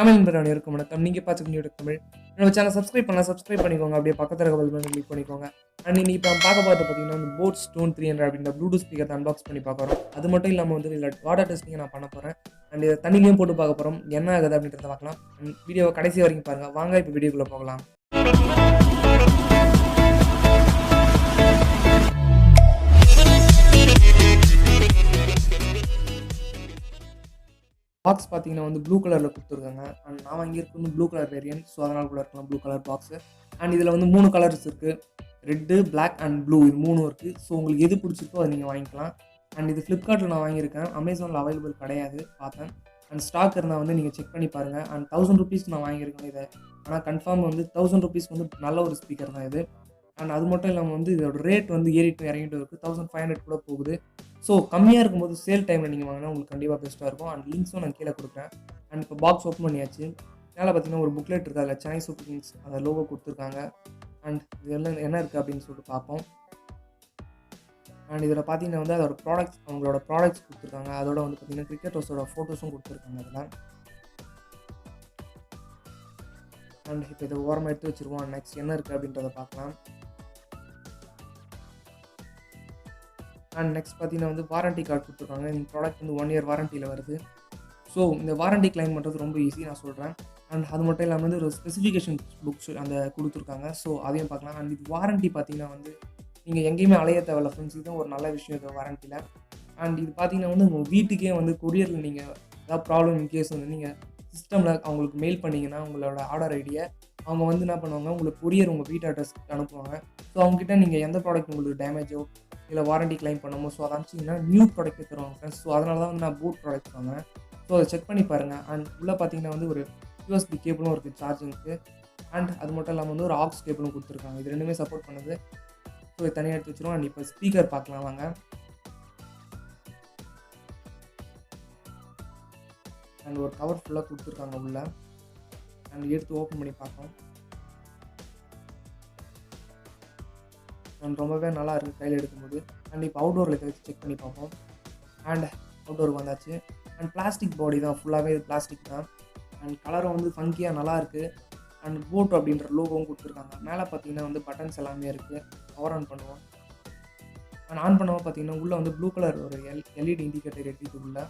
தமிழ் நண்பர்கள் அனைவருக்கும் வணக்கம். நீங்க பார்த்துட்டு நியூ தமிழ். என்னோட சேனல் சப்ஸ்கிரைப் பண்ணிக்கோங்க. அப்படியே பக்கத்துல இருக்க பெல் பட்டனை கிளிக் பண்ணிக்கோங்க. அண்ட் இன்னைக்கு இப்போ நம்ம பார்க்க போறது பார்த்தீங்கன்னா, இந்த போட் ஸ்டோன் 300 அப்படின்ற ப்ளூடூத் ஸ்பீக்கர் அன்பாக்ஸ் பண்ணி பார்க்குறோம். அது மட்டும் இல்லாமல் வந்து இதில் வாட்டர் டெஸ்டிங் நான் பண்ண போறேன். அண்ட் இதை தண்ணிலையும் போட்டு பார்க்க போறோம். என்ன ஆகுது அப்படின்றத பார்க்கலாம். வீடியோவை கடைசி வரைக்கும் பாருங்க. வாங்க இப்போ வீடியோக்குள்ள போகலாம். பாக்ஸ் பார்த்தீங்கன்னா வந்து ப்ளூ கலரில் கொடுத்துருக்காங்க. அண்ட் நான் வாங்கியிருக்க வந்து ப்ளூ கலர் வேரியன்ட். ஸோ அதனால் கூட இருக்கலாம் ப்ளூ கலர் பாக்ஸு. அண்ட் இதில் வந்து 3 கலர்ஸ் இருக்குது. ரெட்டு, பிளாக் அண்ட் ப்ளூ இது 3 இருக்குது. ஸோ உங்களுக்கு எது பிடிச்சிருக்கோ அதை நீங்கள் வாங்கிக்கலாம். அண்ட் இது ஃப்ளிப்கார்ட்டில் நான் வாங்கியிருக்கேன். அமேசானில் அவைலபிள் கிடையாது பார்த்தேன். அண்ட் ஸ்டாக் இருந்தால் வந்து நீங்கள் செக் பண்ணி பாருங்கள். அண்ட் 1000 ருபீஸ்க்கு நான் வாங்கியிருக்கேன் இதை. ஆனால் கன்ஃபார்ம் வந்து 1000 ருபீஸ்க்கு வந்து நல்ல ஒரு ஸ்பீக்கர் தான் இது. அண்ட் அது மட்டும் இல்லாமல் வந்து இதோட ரேட் வந்து ஏறிட்டு இறங்கிட்டு இருக்குது. 1500 கூட போகுது. ஸோ கம்மியாக இருக்கும்போது சேல் டைமில் நீங்கள் வாங்கினா உங்களுக்கு கண்டிப்பாக பெஸ்ட்டாக இருக்கும். அண்ட் லிங்க்ஸும் நான் கீழே கொடுக்குறேன். அண்ட் இப்போ பாக்ஸ் ஓப்பன் பண்ணியாச்சு. மேலே பார்த்தீங்கன்னா ஒரு புக்லெட் இருக்குது. அதில் சென்னை சூப்பர் கிங்ஸ் அந்த லோகோ கொடுத்துருக்காங்க. அண்ட் இதெல்லாம் என்ன இருக்குது அப்படின்னு சொல்லிட்டு பார்ப்போம். அண்ட் இதில் பார்த்தீங்கன்னா வந்து அதோட அவங்களோட ப்ராடக்ட்ஸ் கொடுத்துருக்காங்க. அதோட வந்து பார்த்தீங்கன்னா கிரிக்கெட்டர்ஸோட ஃபோட்டோஸும் கொடுத்துருக்காங்க அதில். அண்ட் இப்போ இதை ஓரமாக எடுத்து வச்சுருவோம். நெக்ஸ்ட் என்ன இருக்குது அப்படின்றத பார்க்கலாம். அண்ட் நெக்ஸ்ட் பார்த்தீங்கன்னா வந்து வாரண்டி கார்டு கொடுத்துருக்காங்க. இந்த ப்ராடக்ட் வந்து 1 இயர் வாரண்டியில் வருது. ஸோ இந்த வாரண்டி கிளைம் பண்ணுறது ரொம்ப ஈஸி நான் சொல்கிறேன். அண்ட் அது மட்டும் இல்லாமல் வந்து ஒரு ஸ்பெசிஃபிகேஷன் புக்ஸ் அந்த கொடுத்துருக்காங்க. ஸோ அதையும் பார்க்கலாம். அண்ட் இது வாரண்டி பார்த்தீங்கன்னா வந்து நீங்கள் எங்கேயுமே அலைய தேவையில்ல ஃப்ரெண்ட்ஸ். இதுதான் ஒரு நல்ல விஷயம் இது வாரண்டியில். அண்ட் இது பார்த்தீங்கன்னா வந்து உங்கள் வீட்டுக்கே வந்து கொரியரில் நீங்கள் ஏதாவது ப்ராப்ளம் இன்கேஸ் வந்து நீங்கள் சிஸ்டமில் அவங்களுக்கு மெயில் பண்ணிங்கன்னா உங்களோட ஆர்டர் ஐடியை அவங்க வந்து என்ன பண்ணுவாங்க, உங்களுக்கு கொரியர் உங்கள் வீட்டு அட்ரஸ்க்கு அனுப்புவாங்க. ஸோ அவங்ககிட்ட நீங்கள் எந்த ப்ராடக்ட் உங்களுக்கு டேமேஜோ இல்லை வாரண்டி கிளைம் பண்ணமோ ஸோ அதை அனுப்பிச்சிங்கன்னா நியூ ப்ராடக்ட் தருவாங்க ஃப்ரெண்ட்ஸ். ஸோ அதனால தான் வந்து நான் போட் ப்ராடக்ட் வாங்கினேன். ஸோ அதை செக் பண்ணி பாருங்கள். அண்ட் உள்ளே பார்த்தீங்கன்னா வந்து ஒரு யூஎஸ்பி கேபிளும் இருக்குது சார்ஜிங்க்கு. அண்ட் அது மட்டும் இல்லாமல் வந்து ஒரு ஆக்ஸ் கேபிளும் கொடுத்துருக்காங்க. இது ரெண்டுமே சப்போர்ட் பண்ணுது. ஸோ இது தனியாக எடுத்து வச்சுருவோம். அண்ட் இப்போ ஸ்பீக்கர் பார்க்கலாம் வாங்க. அண்ட் ஒரு கவர் ஃபுல்லாக கொடுத்துருக்காங்க உள்ளே. அண்ட் எடுத்து ஓப்பன் பண்ணி பார்ப்போம். அண்ட் ரொம்பவே நல்லா இருக்குது கையில் எடுக்கும்போது. அண்ட் இப்போ அவுட்டோரில் இதை வச்சு செக் பண்ணி பார்ப்போம். அண்ட் அவுட்டோருக்கு வந்தாச்சு. அண்ட் பிளாஸ்டிக் பாடி தான், ஃபுல்லாகவே பிளாஸ்டிக் தான். அண்ட் கலரும் வந்து ஃபங்கியாக நல்லா இருக்குது. அண்ட் போட் அப்படின்ற லோகோவும் கொடுத்துருக்காங்க. மேலே பார்த்தீங்கன்னா வந்து பட்டன்ஸ் எல்லாமே இருக்குது. பவர் ஆன் பண்ணுவோம். அண்ட் ஆன் பண்ணுவோம் பார்த்தீங்கன்னா உள்ளே வந்து ப்ளூ கலர் ஒரு எல்இடி இண்டிகேட்டர் இருக்குது உள்ள.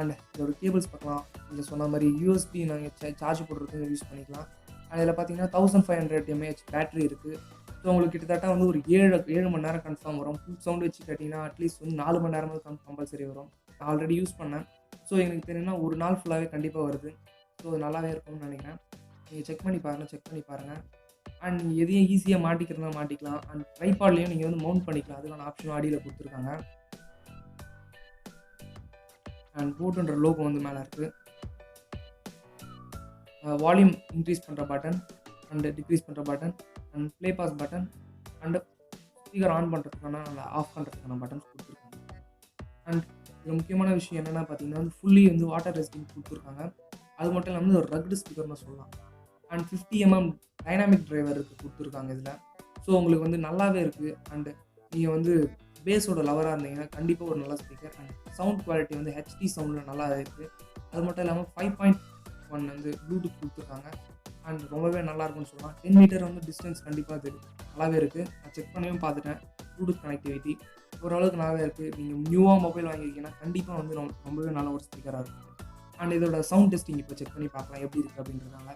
அண்ட் இதோட கேபிள்ஸ் பார்க்கலாம். நீங்கள் சொன்ன மாதிரி யூஎஸ்பி நாங்கள் சார்ஜ் போடுறதுக்கு யூஸ் பண்ணிக்கலாம். அதில் பார்த்தீங்கன்னா 1500 mAh பேட்டரி இருக்குது. ஸோ உங்களுக்கு கிட்டத்தட்ட வந்து ஒரு 7 மணி நேரம் கன்ஃபார்ம் வரும். ஃபுல் சவுண்டு வச்சு கேட்டிங்கன்னா அட்லீஸ்ட் வந்து 4 மணி நேரமாவது கம்பல்சரி வரும். நான் ஆல்ரெடி யூஸ் பண்ணேன். ஸோ எனக்கு தெரியும்னா ஒரு நாள் ஃபுல்லாகவே கண்டிப்பாக வருது. ஸோ அது நல்லாவே இருக்கும்னு நினைக்கிறேன். நீங்கள் செக் பண்ணி பாருங்கள். அண்ட் நீங்கள் எதையும் ஈஸியாக மாட்டிக்கிறதுனா மாட்டிக்கலாம். அண்ட் ட்ரைபாட்லேயும் நீங்கள் வந்து மவுண்ட் பண்ணிக்கலாம். அதுக்கான ஆப்ஷனும் அடியில் கொடுத்துருக்காங்க. அண்ட் போட்டுன்ற லோகோ வந்து மேலே இருக்குது. வால்யூம் இன்க்ரீஸ் பண்ணுற பட்டன் அண்ட் டிக்ரீஸ் பண்ணுற button and play pause button and speaker on பண்ணுறதுக்கான அந்த ஆஃப் பண்ணுறதுக்கான பட்டன்ஸ் கொடுத்துருக்காங்க. அண்ட் இது முக்கியமான விஷயம் என்னென்னா பார்த்தீங்கன்னா வந்து ஃபுல்லி வந்து வாட்டர் ரெசிஸ்டிங் கொடுத்துருக்காங்க. அது மட்டும் இல்லாமல் ஒரு ரக்டு ஸ்பீக்கர்னு சொல்லலாம். அண்ட் 50 mm டைனாமிக் டிரைவர் இருக்குது கொடுத்துருக்காங்க இதில். ஸோ உங்களுக்கு வந்து நல்லாவே இருக்குது. அண்டு நீங்கள் வந்து பேஸோட லவராக இருந்தீங்கன்னா கண்டிப்பாக ஒரு நல்ல ஸ்பீக்கர். அண்ட் சவுண்ட் குவாலிட்டி வந்து ஹெச்டி சவுண்டில் நல்லா இருக்குது. அது மட்டும் இல்லாமல் 5.1 வந்து ப்ளூடூத் கொடுத்துருக்காங்க. அண்ட் ரொம்பவே நல்லாயிருக்குன்னு சொல்லலாம். 10 மீட்டர் வந்து டிஸ்டன்ஸ் கண்டிப்பாக அது நல்லாவே இருக்குது. நான் செக் பண்ணியும் பார்த்துட்டேன். ப்ளூடூத் கனெக்டிவிட்டி ஓரளவுக்கு நல்லாவே இருக்குது. நீங்கள் நியூவாக மொபைல் வாங்கியிருக்கீங்கன்னா கண்டிப்பாக வந்து ரொம்பவே நல்ல ஒரு ஸ்பீக்கராக இருக்குது. அண்ட் இதோட சவுண்ட் டெஸ்டிங் இப்போ செக் பண்ணி பார்க்கலாம் எப்படி இருக்குது அப்படின்றதுனால.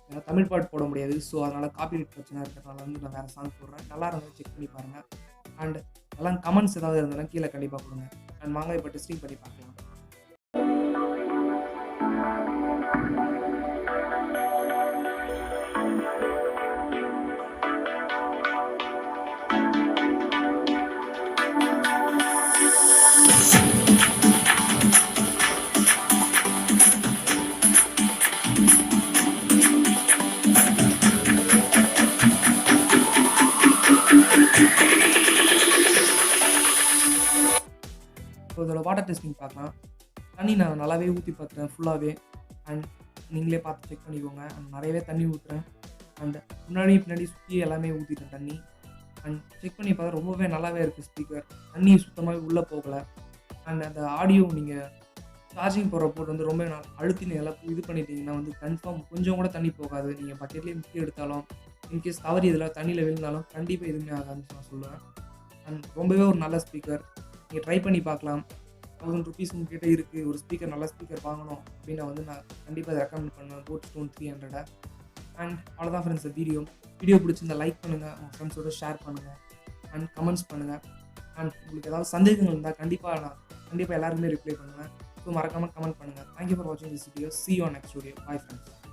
ஏன்னா தமிழ் பாட்டு போட முடியாது. ஸோ அதனால் காப்பிரைட் பிரச்சனை இருக்கிறதுனால வந்து நான் வேறு சாங் போடுறேன். நல்லா இருந்தாலும் செக் பண்ணி பாருங்கள். அண்ட் எல்லாம் கமெண்ட்ஸ் ஏதாவது இருந்ததுன்னா கீழே கண்டிப்பாக கொடுங்க. அண்ட் வாங்க இப்போ டெஸ்டிங் பண்ணி பார்க்கலாம். ஸோ இதோட வாட்டர் டெஸ்டிங் பார்க்கலாம். தண்ணி நான் நல்லாவே ஊற்றி பார்த்துறேன் ஃபுல்லாகவே. அண்ட் நீங்களே பார்த்து செக் பண்ணிக்கோங்க. அண்ட் நிறையவே தண்ணி ஊற்றுறேன். அண்ட் பின்னாடி சுற்றி எல்லாமே ஊற்றிட்டேன் தண்ணி. அண்ட் செக் பண்ணி பார்த்தா ரொம்பவே நல்லாவே இருக்குது ஸ்பீக்கர். தண்ணி சுத்தமாகவே உள்ளே போகலை. அண்ட் அந்த ஆடியோ நீங்கள் சார்ஜிங் போடுற போர்ட் வந்து ரொம்ப அழுத்தி நல்லா இது பண்ணிட்டீங்கன்னா வந்து கன்ஃபார்ம் கொஞ்சம் கூட தண்ணி போகாது. நீங்க பக்கெட்லேயே முக்கி எடுத்தாலும், இன்கேஸ் தவறி இதில தண்ணீல விழுந்தாலும் கண்டிப்பா எதுவுமே ஆகாதுன்னு நான் சொல்லுவேன். அண்ட் ரொம்பவே ஒரு நல்ல ஸ்பீக்கர். நீங்க ட்ரை பண்ணி பார்க்கலாம். ₹1000 உங்ககிட்ட இருக்கு. ஒரு ஸ்பீக்கர் நல்ல ஸ்பீக்கர் வாங்கணும் அப்டின்னா வந்து நான் கண்டிப்பா இத ரெக்கமெண்ட் பண்ணுவேன். Boat stone 300. அண்ட் அவ்வளோதான் ஃப்ரெண்ட்ஸ் இந்த வீடியோ. வீடியோ பிடிச்சிருந்தா லைக் பண்ணுங்க. உங்க ஃப்ரெண்ட்ஸோட ஷேர் பண்ணுங்க. அண்ட் கமெண்ட்ஸ் பண்ணுங்க. அண்ட் உங்களுக்கு ஏதாவது சந்தேகங்கள் இருந்தா கண்டிப்பா எல்லாருக்குமே ரிப்ளை பண்ணுவேன். ஸோ மறக்காம கமெண்ட் பண்ணுங்க. தேங்க் யூ ஃபார் வாட்சிங் this video. See you on next video. Bye friends.